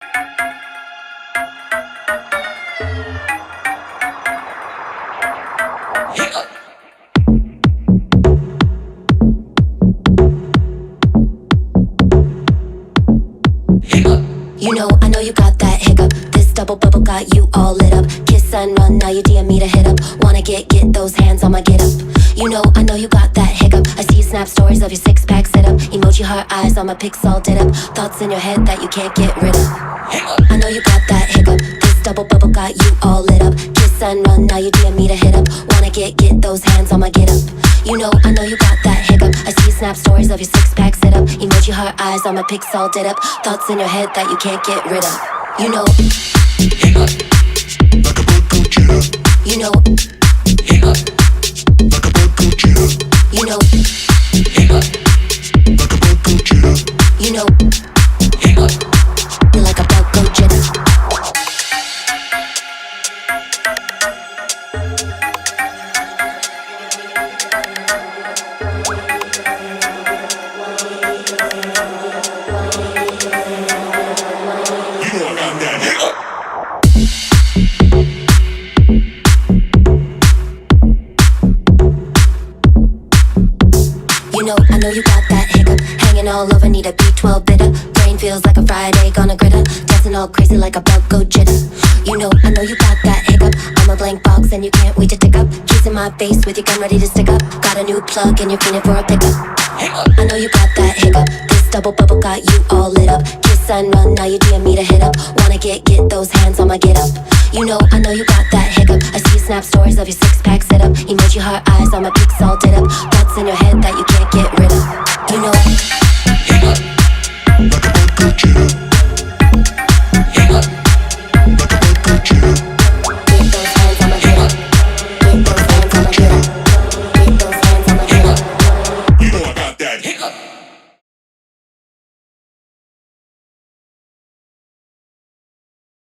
You know, I know you got that hiccup. This double bubble got you all lit up. Kiss and run, now you DM me to hit up. Wanna get those hands on my get up. You know you got that hiccup. I see you snap stories of your six-pack sit up. Emoji heart eyes on my pics all did up. Thoughts in your head that you can't get rid of. I know you got that hiccup. This double bubble got you all lit up. Kiss and run, now you DM me to hit up. Wanna get those hands on my get up. You know you got that hiccup. I see you snap stories of your six-pack sit up. Emoji heart eyes on my pics all did up. Thoughts in your head that you can't get rid of. You know, hiccup, like a bird go chitter. You know, hiccup, like a bird go chitter. You know, hiccup, like a bird go chitter. You know, hiccup, like a bird go chitter. I know you got that hiccup. Hanging all over, need a B12 bitter. Brain feels like a fried egg on a griddle. Dancing all crazy like a bug go jitter. I know you got that hiccup. I'm a blank box and you can't wait to tick up. Kissing my face with your gun ready to stick up. Got a new plug and you're feeling for a pickup. I know you got that hiccup. This double bubble got you all lit up. Kiss and run, now you DM me to hit up. Wanna get those hands on my get up. I know you got that hiccup. I see you snap stories of your six-pack sit up. Emoji heart eyes on my pics all did up. Thoughts in your head that you can't get rid of. Hiccup, like a bird go chitter.